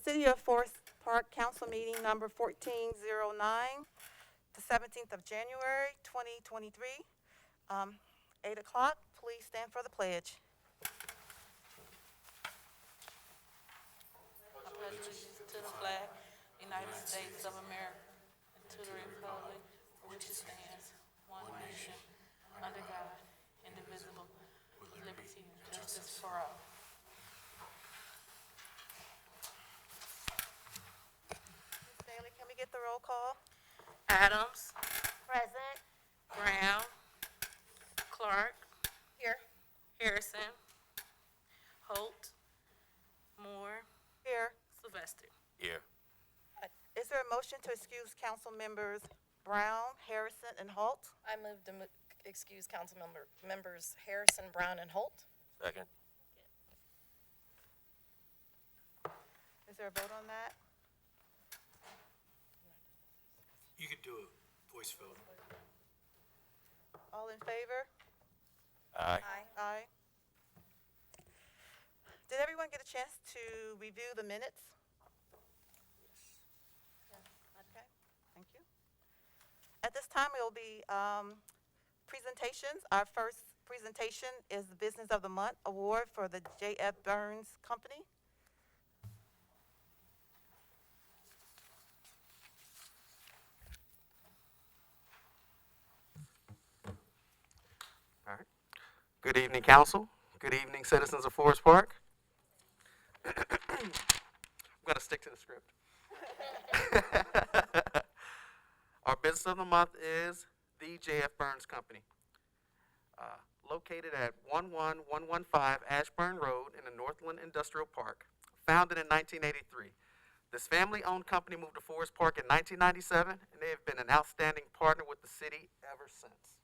City of Forest Park Council Meeting Number 1409, the 17th of January, 2023. 8 o'clock, please stand for the pledge. I pledge allegiance to the flag, United States of America, and to the republic for which it stands, one nation, under God, indivisible, with liberty and justice for all. Ms. Bailey, can we get the roll call? Adams, Present. Brown, Clark, Here. Harrison, Holt, Moore, Here. Sylvester. Here. Is there a motion to excuse council members Brown, Harrison, and Holt? I move to excuse council members Harrison, Brown, and Holt. Second. Is there a vote on that? You could do a voice vote. All in favor? Aye. Aye. Did everyone get a chance to review the minutes? Okay, thank you. At this time, it will be presentations. Our first presentation is the Business of the Month Award for the JF Berns Company. All right. Good evening, council. Good evening, citizens of Forest Park. I'm going to stick to the script. Our business of the month is the JF Berns Company, located at 11115 Ashburn Road in the Northland Industrial Park, founded in 1983. This family-owned company moved to Forest Park in 1997, and they have been an outstanding partner with the city ever since.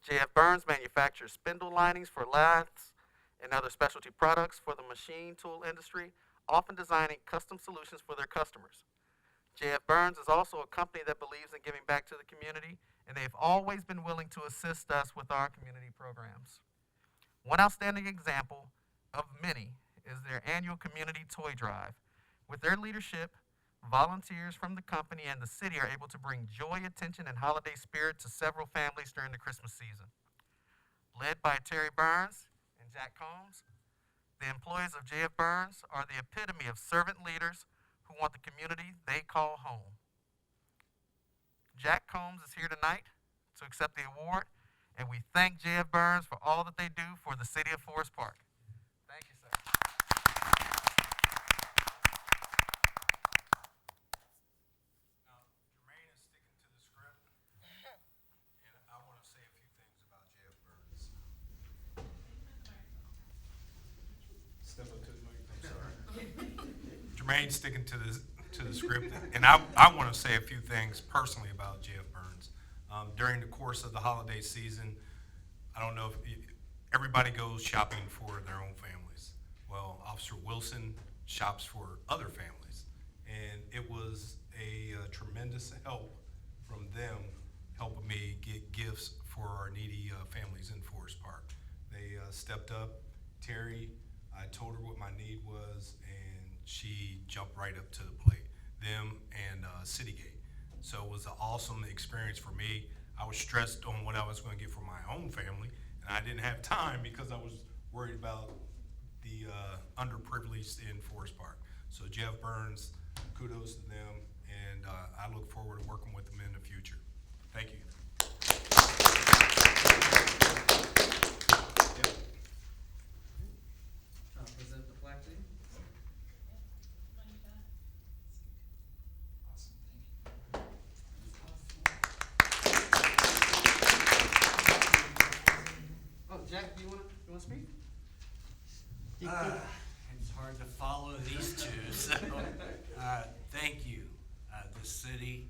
JF Berns manufactures spindle linings for lathes and other specialty products for the machine tool industry, often designing custom solutions for their customers. JF Berns is also a company that believes in giving back to the community, and they've always been willing to assist us with our community programs. One outstanding example of many is their annual community toy drive. With their leadership, volunteers from the company and the city are able to bring joy, attention, and holiday spirit to several families during the Christmas season. Led by Terry Burns and Jack Combs, the employees of JF Berns are the epitome of servant leaders who want the community they call home. Jack Combs is here tonight to accept the award, and we thank JF Berns for all that they do for the city of Forest Park. Thank you, sir. Now, Jermaine is sticking to the script, and I want to say a few things about JF Berns. Step up to the mic, I'm sorry. Jermaine's sticking to the script, and I want to say a few things personally about JF Berns. During the course of the holiday season, I don't know if everybody goes shopping for their own families. Well, Officer Wilson shops for other families, and it was a tremendous help from them helping me get gifts for our needy families in Forest Park. They stepped up. Terry, I told her what my need was, and she jumped right up to the plate. Them and Citygate. So it was an awesome experience for me. I was stressed on what I was going to get for my own family, and I didn't have time because I was worried about the underprivileged in Forest Park. So Jeff Berns, kudos to them, and I look forward to working with them in the future. Thank you. Present the flag to you. Oh, Jack, do you want to speak? It's hard to follow these two, so thank you. The city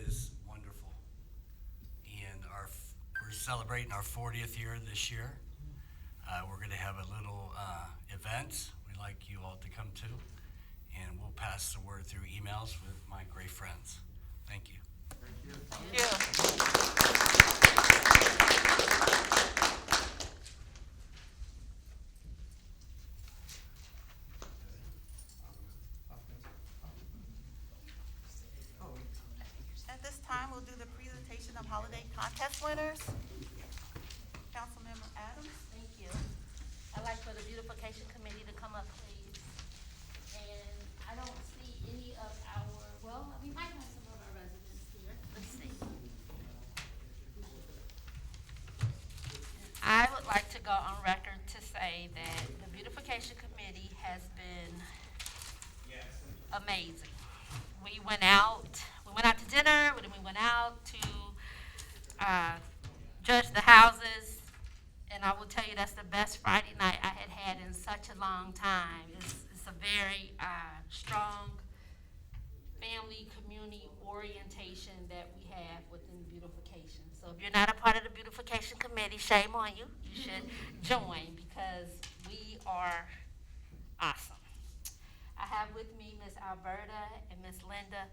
is wonderful, and we're celebrating our 40th year this year. We're going to have a little event we'd like you all to come to, and we'll pass the word through emails with my great friends. Thank you. Thank you. holiday contest winners. Councilmember Adams. Thank you. I'd like for the beautification committee to come up, please. And I don't see any of our, well, we might have some of our residents here. Let's see. I would like to go on record to say that the beautification committee has been amazing. We went out to dinner, then we went out to judge the houses, and I will tell you that's the best Friday night I had had in such a long time. It's a very strong family, community orientation that we have within beautification. So if you're not a part of the beautification committee, shame on you. You should join because we are awesome. I have with me Miss Alberta and Miss Linda,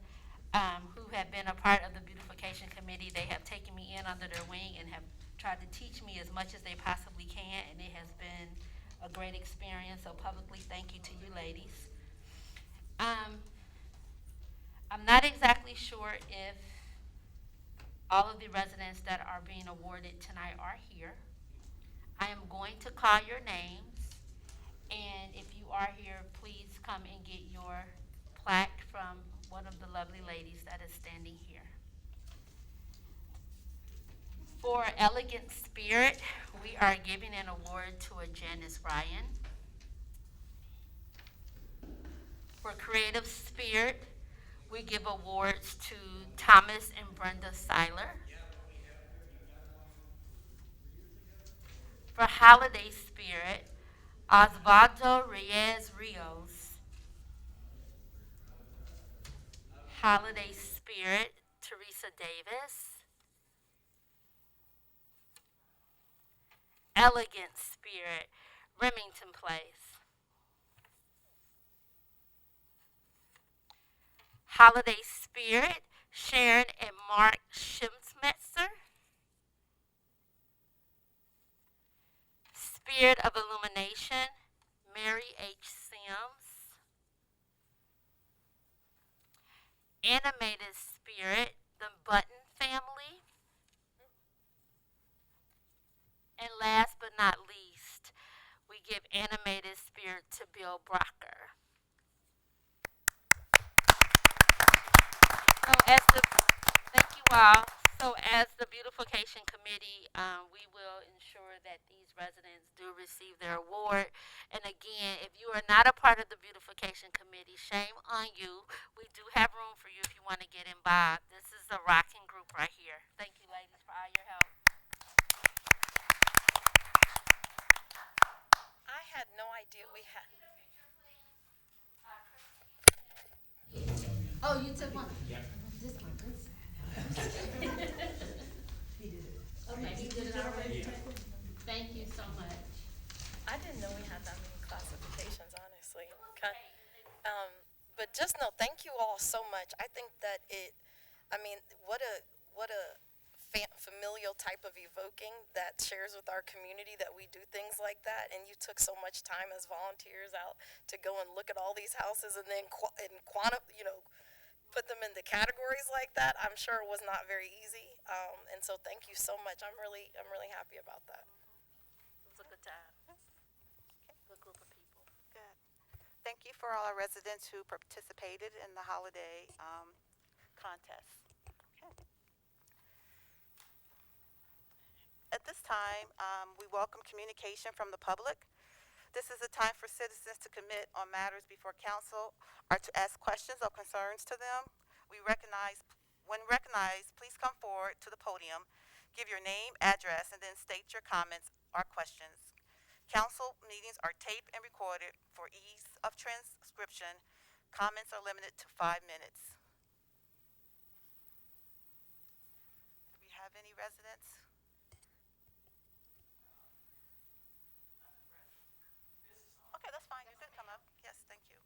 who have been a part of the beautification committee. They have taken me in under their wing and have tried to teach me as much as they possibly can, and it has been a great experience. So publicly, thank you to you ladies. I'm not exactly sure if all of the residents that are being awarded tonight are here. I am going to call your names, and if you are here, please come and get your plaque from one of the lovely ladies that is standing here. For Elegant Spirit, we are giving an award to a Janice Ryan. For Creative Spirit, we give awards to Thomas and Brenda Seiler. For Holiday Spirit, Osvaldo Reyes Rios. Holiday Spirit, Teresa Davis. Elegant Spirit, Remington Place. Holiday Spirit, Sharon and Mark Schimsmetzer. Spirit of Illumination, Mary H. Sims. Animated Spirit, the Button Family. And last but not least, we give Animated Spirit to Bill Brocker. So thank you all. So as the beautification committee, we will ensure that these residents do receive their award. And again, if you are not a part of the beautification committee, shame on you. We do have room for you if you want to get involved. This is a rocking group right here. Thank you, ladies, for all your help. I had no idea we had. Oh, you took one? Yeah. This one, this. Okay, he did it already? Thank you so much. I didn't know we had that many classifications, honestly. But just know, thank you all so much. I think that what a familial type of evoking that shares with our community that we do things like that. And you took so much time as volunteers out to go and look at all these houses and then put them into categories like that. I'm sure it was not very easy. And so thank you so much. I'm really happy about that. It was a good time. Good group of people. Good. Thank you for all our residents who participated in the holiday contest. Okay. At this time, we welcome communication from the public. This is a time for citizens to commit on matters before council or to ask questions or concerns to them. When recognized, please come forward to the podium, give your name, address, and then state your comments or questions. Council meetings are taped and recorded for ease of transcription. Comments are limited to 5 minutes. Do we have any residents? Okay, that's fine. You could come up. Yes, thank you.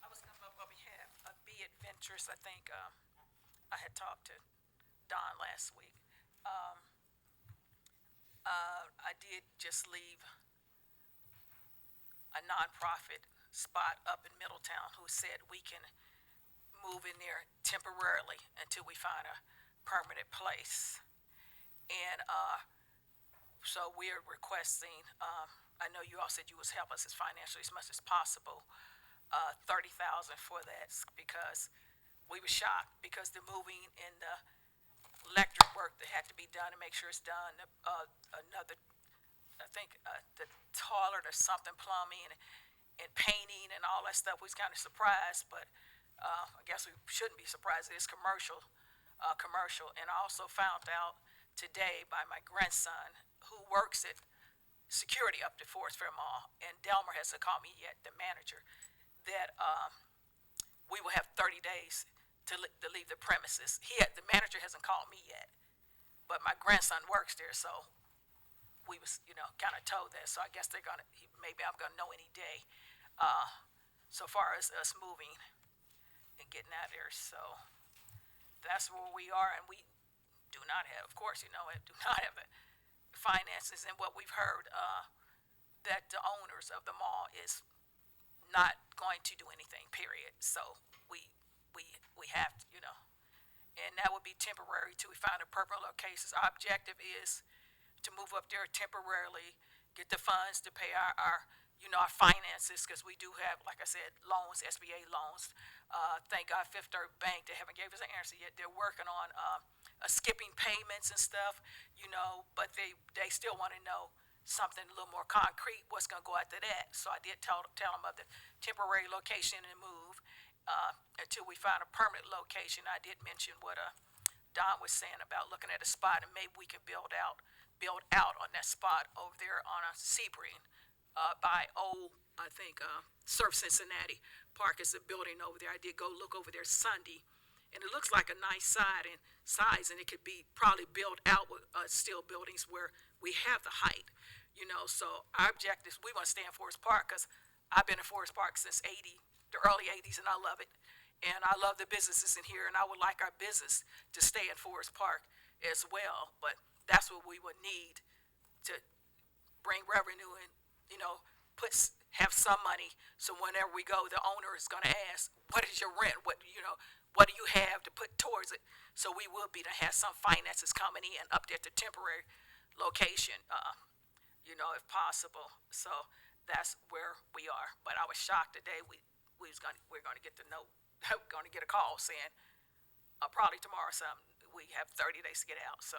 I was coming up on behalf of Be Adventurous. I think I had talked to Don last week. I did just leave a nonprofit spot up in Middletown who said we can move in there temporarily until we find permanent place. And, so we're requesting, I know you all said you was help us as financially as much as possible, 30,000 for that, because we were shocked, because the moving and the electric work that had to be done to make sure it's done, another, I think, the toilet or something, plumbing and painting and all that stuff, we was kind of surprised, but, I guess we shouldn't be surprised, it is commercial, and I also found out today by my grandson, who works at security up to Forest Fair Mall, and Delmer hasn't called me yet, the manager, that, we will have 30 days to leave the premises. The manager hasn't called me yet, but my grandson works there, so we was, kind of told that. So I guess maybe I'm gonna know any day. So far as us moving and getting out of there, so that's where we are, and we do not have, of course, do not have the finances. And what we've heard, that the owners of the mall is not going to do anything, period. So we have to, and that would be temporary till we find a permanent location. Our objective is to move up there temporarily, get the funds to pay our finances, because we do have, like I said, loans, SBA loans. Thank God Fifth Third Bank, they haven't gave us an answer yet. They're working on skipping payments and stuff, but they still want to know something a little more concrete, what's going to go after that. So I did tell them of the temporary location and move until we find a permanent location. I did mention what Don was saying about looking at a spot, and maybe we can build out on that spot over there on a Sebring, by I think, Surf Cincinnati Park is a building over there. I did go look over there Sunday, and it looks like a nice size, and it could be probably built out with steel buildings where we have the height, So our objective is we want to stay in Forest Park, because I've been in Forest Park since the early 80s, and I love it. And I love the businesses in here, and I would like our business to stay in Forest Park as well. But that's what we would need to bring revenue and, have some money. So whenever we go, the owner is going to ask, what is your rent? What do you have to put towards it? So we will be to have some finances coming in up there at the temporary location, if possible. So that's where we are. But I was shocked today. We're going to get the note. We're going to get a call saying, probably tomorrow we have 30 days to get out. So.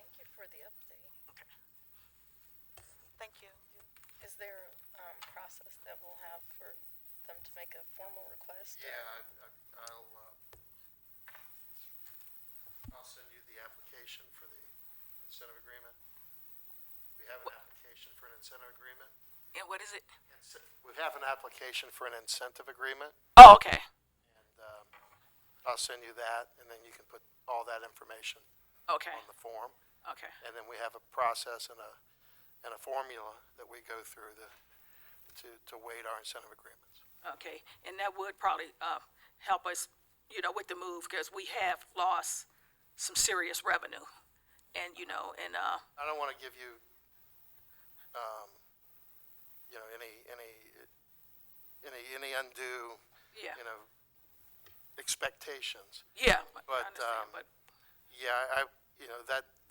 Thank you for the update. Okay. Thank you. Is there a process that we'll have for them to make a formal request? Yeah, I'll send you the application for the incentive agreement. We have an application for an incentive agreement. And what is it? We have an application for an incentive agreement, Oh, okay. and I'll send you that, and then you can put all that information Okay. on the form. Okay. And then we have a process and a formula that we go through to weight our incentive agreements. Okay. And that would probably help us, with the move, because we have lost some serious revenue. And, I don't want to give you, any undue, yeah. expectations. Yeah. I But, understand, but Yeah,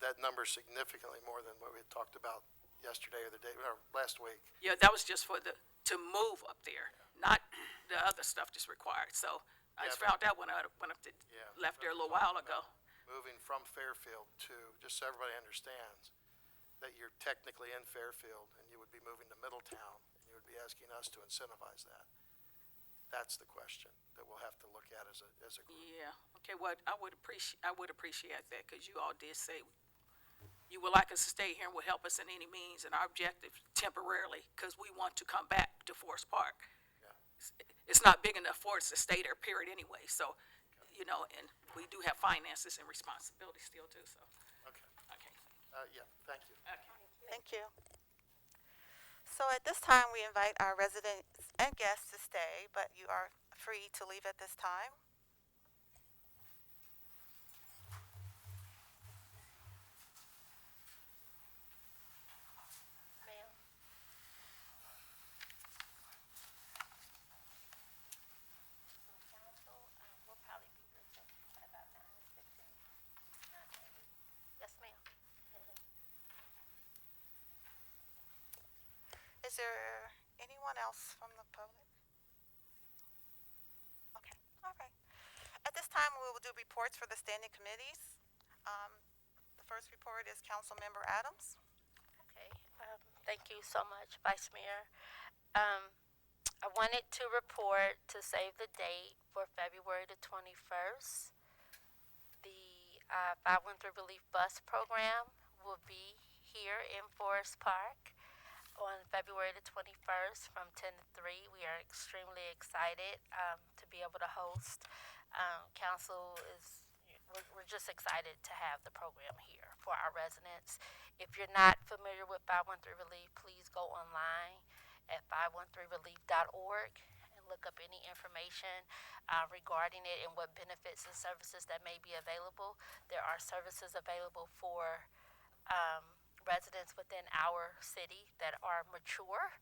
that number's significantly more than what we had talked about yesterday or last week. yeah, that was just to move up there, not the other stuff that's required. So I just Yeah, found out when I went up to, Yeah. left there a little while ago. Moving from Fairfield to, just so everybody understands, that you're technically in Fairfield and you would be moving to Middletown, and you would be asking us to incentivize that. That's the question that we'll have to look at as a group. Yeah. Okay. Well, I would appreciate that, because you all did say you would like us to stay here and will help us in any means, and our objective temporarily, because we want to come back to Forest Park. Yeah. It's not big enough for us to stay there, period, anyway. So, and we do have finances and responsibilities still too. So, Okay. okay. Yeah, thank you. Okay. Thank you. So at this time, we invite our residents and guests to stay, but you are free to leave at this time. Council, we'll probably be here till about Is there anyone else from the public? Okay, all right. At this time, we will do reports for the standing committees. The first report is Councilmember Adams. Okay, thank you so much, Vice Mayor. I wanted to report to save the date for February the 21st. The 513 Relief Bus Program will be here in Forest Park on February the 21st from 10 to 3. We are extremely excited to be able to host. Council is, we're just excited to have the program here for our residents. If you're not familiar with 513 Relief, please go online at 513relief.org and look up any information regarding it and what benefits and services that may be available. There are services available for residents within our city that are mature.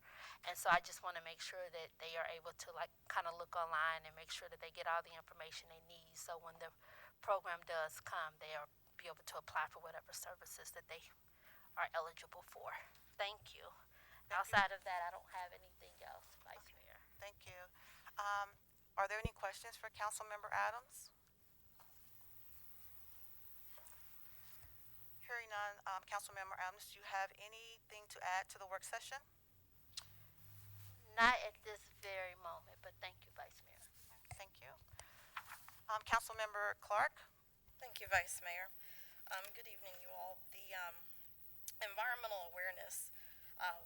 And so I just want to make sure that they are able to like kind of look online and make sure that they get all the information they need. So when the program does come, they are be able to apply for whatever services that they are eligible for. Thank you. Outside of that, I don't have anything else, Vice Mayor. Thank you. Are there any questions for Councilmember Adams? Hearing none, Councilmember Adams, do you have anything to add to the work session? Not at this very moment, but thank you, Vice Mayor. Thank you. Councilmember Clark? Thank you, Vice Mayor. Good evening, you all. The environmental awareness,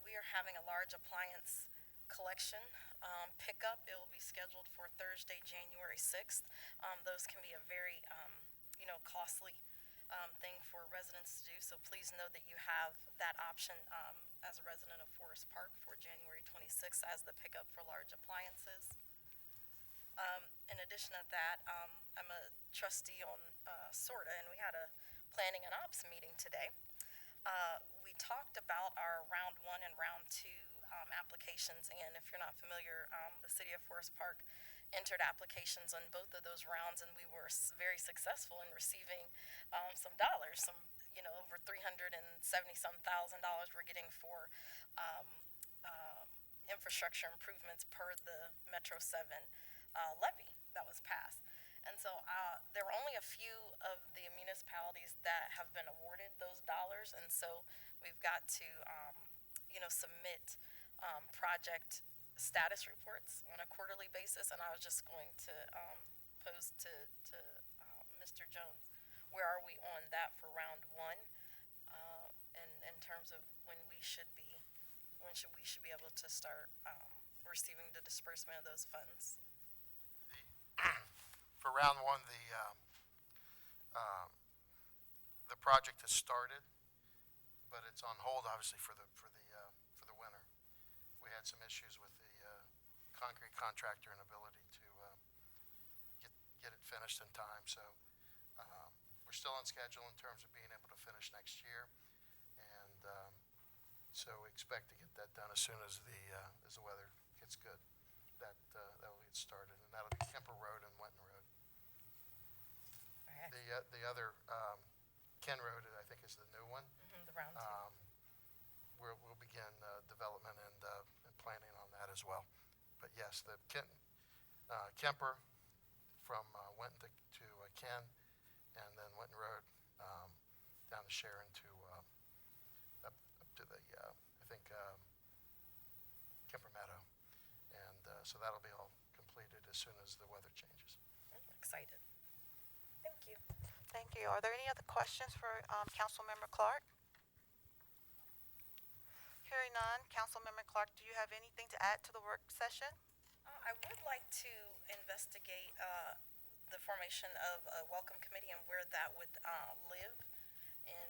we are having a large appliance collection pickup. It will be scheduled for Thursday, January 6th. Those can be a very, costly thing for residents to do, so please know that you have that option as a resident of Forest Park for January 26th as the pickup for large appliances. In addition to that, I'm a trustee on SORTA, and we had a planning and ops meeting today. We talked about our round 1 and round 2 applications, and if you're not familiar, the city of Forest Park entered applications on both of those rounds, and we were very successful in receiving some dollars, over $370-some thousand we're getting for infrastructure improvements per the Metro 7 levy that was passed. And so there were only a few of the municipalities that have been awarded those dollars, and so we've got to, submit project status reports on a quarterly basis. And I was just going to pose to Mr. Jones, where are we on that for round 1, in terms of when we should be able to start receiving the disbursement of those funds? For round 1, the project has started, but it's on hold, obviously, for the winter. We had some issues with the concrete contractor and ability to get it finished in time. So we're still on schedule in terms of being able to finish next year, and so we expect to get that done as soon as the weather gets good. That will get started, and that'll be Kemper Road and Wenton Road. The other Ken Road, I think, is the new one. The round 2. We'll begin development and planning on that as well. But yes, the Kemper from Wenton to Ken, and then Wenton Road down to Sharon to up to the I think Kemper Meadow, and so that'll be all completed as soon as the weather changes. I'm excited. Thank you. Thank you. Are there any other questions for Councilmember Clark? Hearing none, Councilmember Clark, do you have anything to add to the work session? I would like to investigate the formation of a welcome committee and where that would live in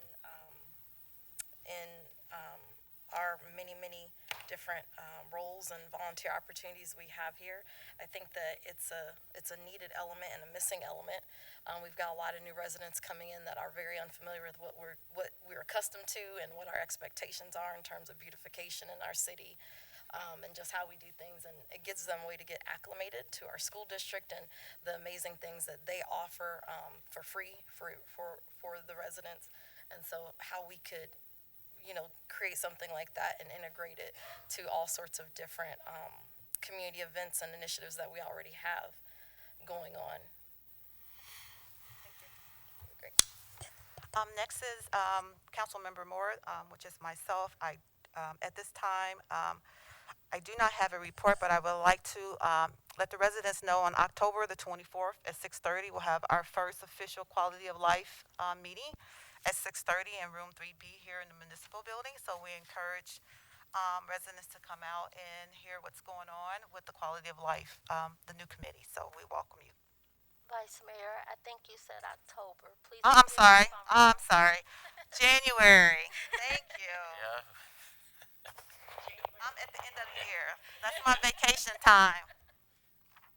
our many different roles and volunteer opportunities we have here. I think that it's a needed element and a missing element. We've got a lot of new residents coming in that are very unfamiliar with what we're accustomed to and what our expectations are in terms of beautification in our city, and just how we do things. And it gives them a way to get acclimated to our school district and the amazing things that they offer for free for the residents. And so how we could create something like that and integrate it to all sorts of different community events and initiatives that we already have going on. Great. Next is Councilmember Moore, which is myself. At this time, I do not have a report, but I would like to let the residents know on October the 24th at 6:30, we'll have our first official quality of life meeting at 6:30 in room 3B here in the municipal building. So we encourage residents to come out and hear what's going on with the quality of life, the new committee. So we welcome you. Vice Mayor, I think you said October. Please. Oh, I'm correct me sorry. if I'm wrong. I'm sorry. January. Thank you. I'm at the end of the year. That's my vacation time.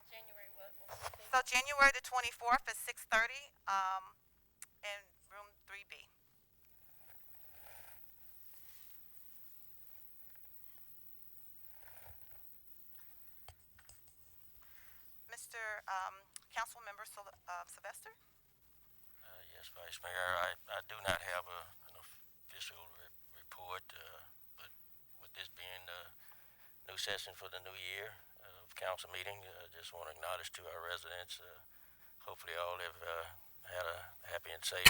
January what? So January the 24th at 6:30 in room 3B. Mr. Councilmember Sylvester? Yes, Vice Mayor, I do not have an official report, but with this being the new session for the new year of council meeting, just want to acknowledge to our residents, hopefully all have had a happy and safe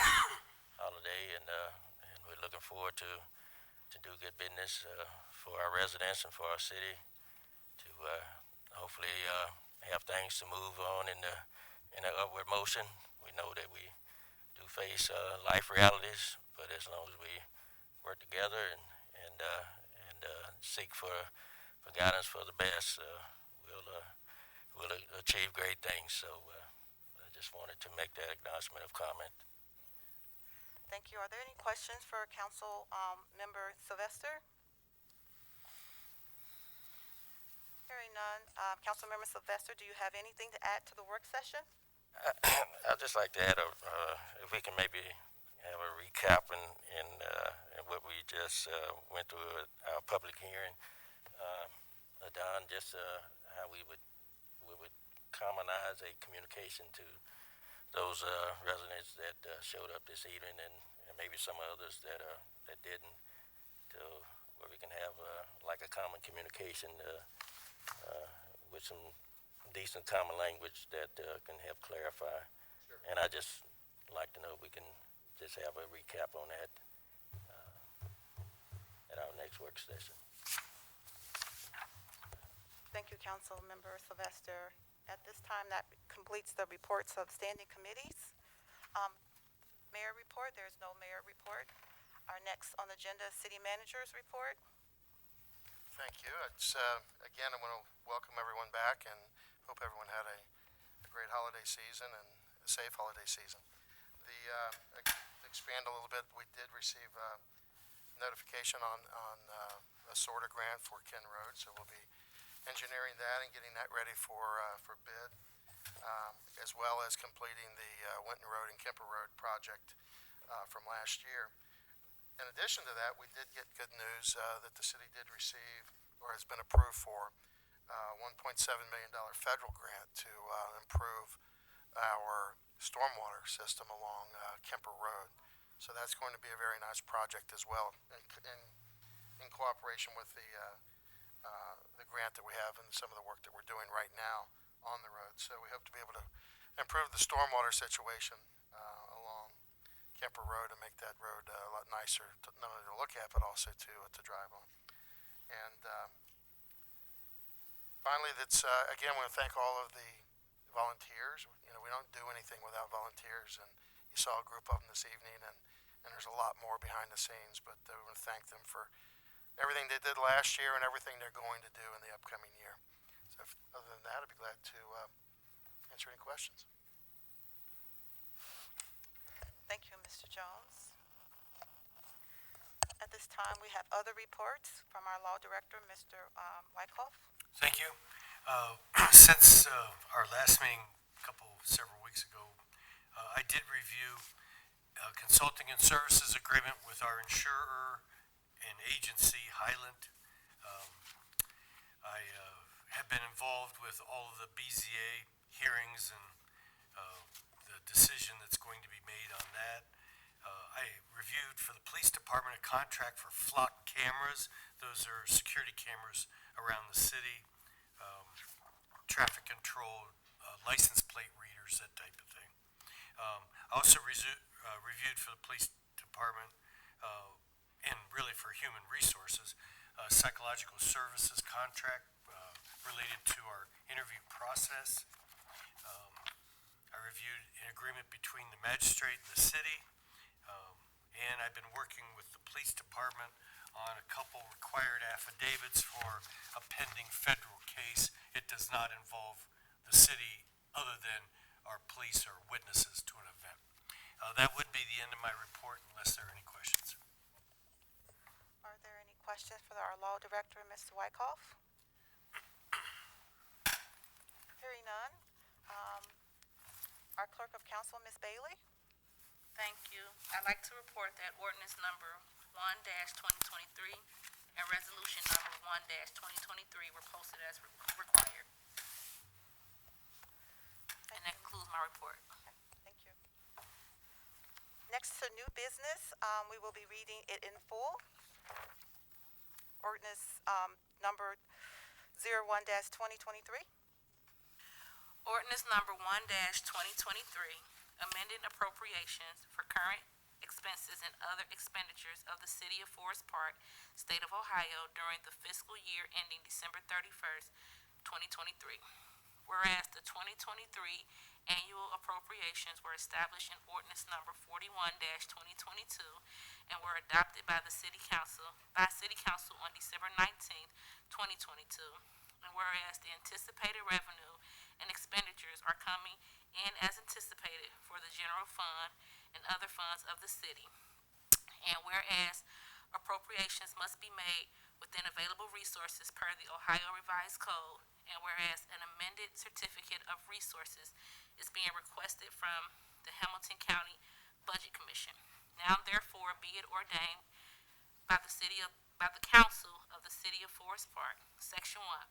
holiday, and we're looking forward to do good business for our residents and for our city to hopefully have things to move on in the upward motion. We know that we do face life realities, but as long as we work together and seek for guidance for the best, we'll achieve great things. So I just wanted to make that acknowledgement of comment. Thank you. Are there any questions for Council Member Sylvester? Hearing none. Councilmember Sylvester, do you have anything to add to the work session? I'd just like to add if we can maybe have a recap in what we just went through at our public hearing. Don, just how we would commonize a communication to those residents that showed up this evening, and maybe some others that didn't, to where we can have like a common communication with some decent common language that can help clarify. Sure. And I just like to know if we can just have a recap on that at our next work session. Thank you, Council Member Sylvester. At this time, that completes the reports of standing committees. Mayor report, there's no mayor report. Our next on the agenda is City Manager's report. Thank you. It's, again, I want to welcome everyone back and hope everyone had a great holiday season and a safe holiday season. Expand a little bit, we did receive notification on a sorter grant for Ken Road, so we'll be engineering that and getting that ready for bid, as well as completing the Winton Road and Kemper Road project from last year. In addition to that, we did get good news that the city did receive, or has been approved for, $1.7 million federal grant to improve our stormwater system along Kemper Road. So that's going to be a very nice project as well, in cooperation with the grant that we have and some of the work that we're doing right now on the road. So we hope to be able to improve the stormwater situation along Kemper Road and make that road a lot nicer, not only to look at, but also to drive on. And finally, again, I want to thank all of the volunteers. You know, we don't do anything without volunteers, and you saw a group of them this evening, and there's a lot more behind the scenes, but I want to thank them for everything they did last year and everything they're going to do in the upcoming year. So other than that, I'd be glad to answer any questions. Thank you, Mr. Jones. At this time, we have other reports from our Law Director, Mr. Wyckoff. Thank you. Since our last meeting several weeks ago, I did review consulting and services agreement with our insurer and agency, Highland. I have been involved with all of the BZA hearings and the decision that's going to be made on that. I reviewed for the police department a contract contract for flock cameras. Those are security cameras around the city, traffic control, license plate readers, that type of thing. I also reviewed for the police department, and really for human resources, psychological services contract related to our interview process. I reviewed an agreement between the magistrate and the city, and I've been working with the police department on a couple required affidavits for a pending federal case. It does not involve the city other than our police or witnesses to an event. That would be the end of my report unless there are any questions. Are there any questions for our law director, Mr. Wyckoff? Hearing none. Our clerk of council, Ms. Bailey? Thank you. I'd like to report that ordinance number 1-2023 and resolution number 1-2023 were posted as required. And that concludes my report. Thank you. Next to new business, we will be reading it in full. Ordinance number 01-2023. Ordinance number 1-2023, amending appropriations for current expenses and other expenditures of the city of Forest Park, state of Ohio during the fiscal year ending December 31st, 2023. Whereas the 2023 annual appropriations were established in ordinance number 41-2022 and were adopted by City Council on December 19th, 2022. And whereas the anticipated revenue and expenditures are coming in as anticipated for the general fund and other funds of the city. And whereas appropriations must be made within available resources per the Ohio Revised Code, and whereas an amended certificate of resources is being requested from the Hamilton County Budget Commission. Now therefore be it ordained by the council of the city of Forest Park, Section 1,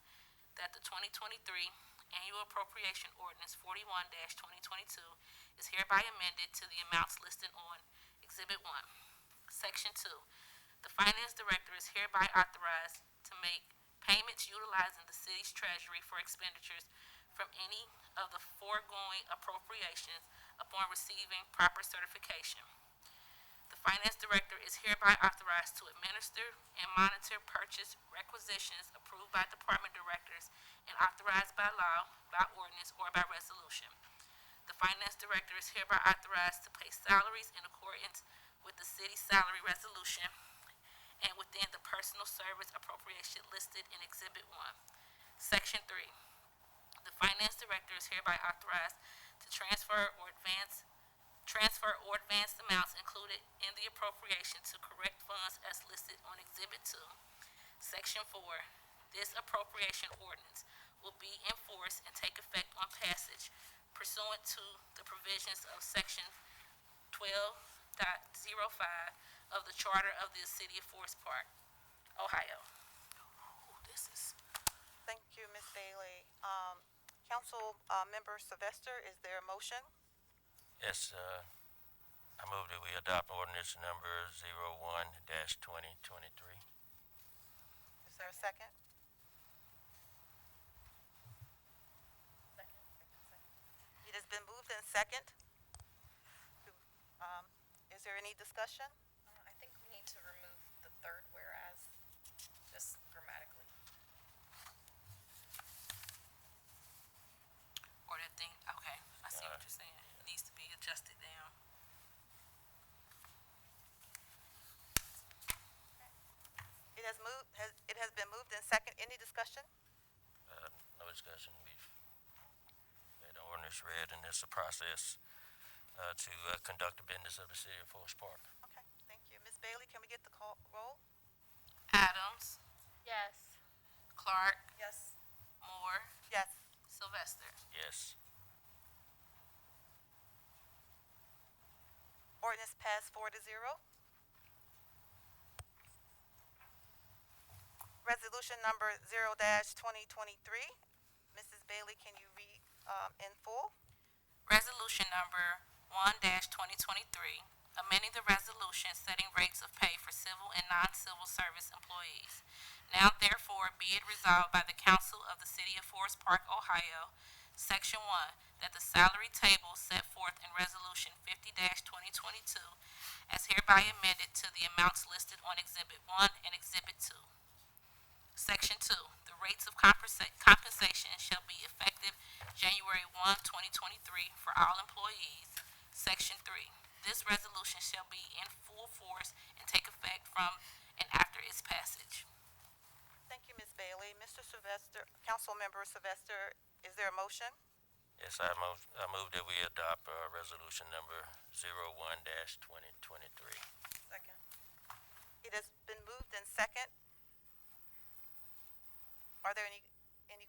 that the 2023 annual appropriation ordinance 41-2022 is hereby amended to the amounts listed on Exhibit 1. Section 2, the finance director is hereby authorized to make payments utilizing the city's treasury for expenditures from any of the foregoing appropriations upon receiving proper certification. The finance director is hereby authorized to administer and monitor purchase requisitions approved by department directors and authorized by law, by ordinance, or by resolution. The finance director is hereby authorized to pay salaries in accordance with the city's salary resolution and within the personal service appropriation listed in Exhibit 1. Section 3, the finance director is hereby authorized to transfer or advance amounts included in the appropriation to correct funds as listed on Exhibit 2. Section 4, this appropriation ordinance will be enforced and take effect on passage pursuant to the provisions of Section 12.05 of the Charter of the City of Forest Park, Ohio. Ooh, this is... Thank you, Ms. Bailey. Council Member Sylvester, is there a motion? Yes, I move that we adopt ordinance number 01-2023. Is there a second? It has been moved in second. Is there any discussion? I think we need to remove the third whereas, just grammatically. Or that thing, okay, I see what you're saying. It needs to be adjusted down. It has been moved in second. Any discussion? No discussion. We've had the ordinance read, and it's a process to conduct the business of the city of Forest Park. Okay, thank you. Ms. Bailey, can we get the roll? Adams, Yes. Clark, Yes. Moore, Yes. Sylvester. Yes. Ordinance passed 4-0. Resolution number 0-2023. Mrs. Bailey, can you read in full? Resolution number 1-2023, amending the resolution setting rates of pay for civil and non-civil service employees. Now therefore be it resolved by the Council of the City of Forest Park, Ohio, Section 1, that the salary table set forth in Resolution 50-2022 as hereby amended to the amounts listed on Exhibit 1 and Exhibit 2. Section 2, the rates of compensation shall be effective January 1, 2023 for all employees. Section 3, this resolution shall be in full force and take effect from and after its passage. Thank you, Ms. Bailey. Mr. Sylvester, Councilmember Sylvester, is there a motion? Yes, I move that we adopt resolution number 01-2023. Second. It has been moved in second. Are there any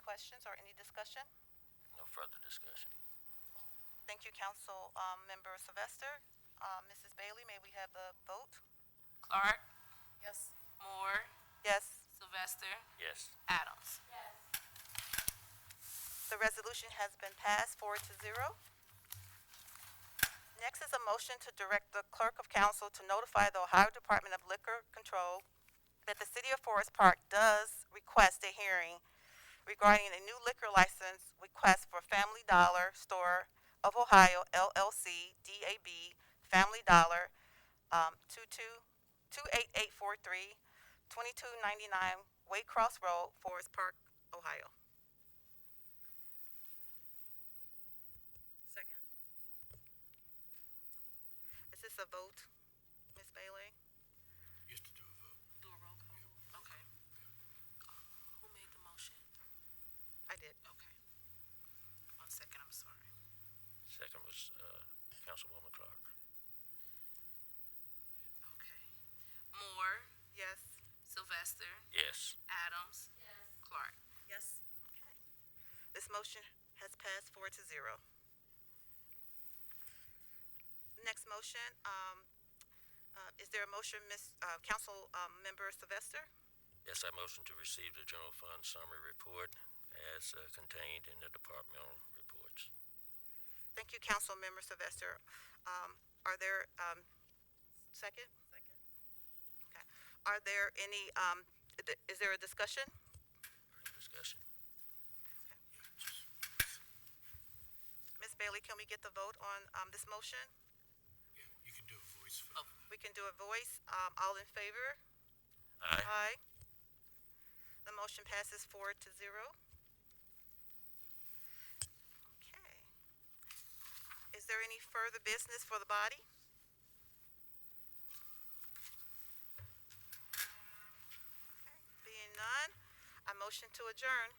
questions or any discussion? No further discussion. Thank you, Council Member Sylvester. Mrs. Bailey, may we have the vote? Clark, Yes. Moore, Yes. Sylvester, Yes. Adams. The resolution has been passed 4-0. Next is a motion to direct the Clerk of Council to notify the Ohio Department of Liquor Control that the City of Forest Park does request a hearing regarding a new liquor license request for Family Dollar Store of Ohio LLC, DAB, Family Dollar, 28843, 2299 Waycross Road, Forest Park, Ohio. Second. Is this a vote, Ms. Bailey? You have to do a vote. Do a roll call? Okay. Who made the motion? I did. Okay. 1 second, I'm sorry. Second was Councilwoman Clark. Okay. Moore, Yes. Sylvester, Yes. Adams, Clark. Yes. Okay. This motion has passed 4-0. Next motion, is there a motion, Council Member Sylvester? Yes, I motion to receive the general fund summary report as contained in the departmental reports. Thank you, Council Member Sylvester. Are there, second? Second. Okay. Are there any, is there a discussion? Further discussion. Ms. Bailey, can we get the vote on this motion? Yeah, you can do a voice vote. We can do a voice. All in favor? Aye. Aye. The motion passes 4-0. Okay. Is there any further business for the body? Okay. Being none, I motion to adjourn.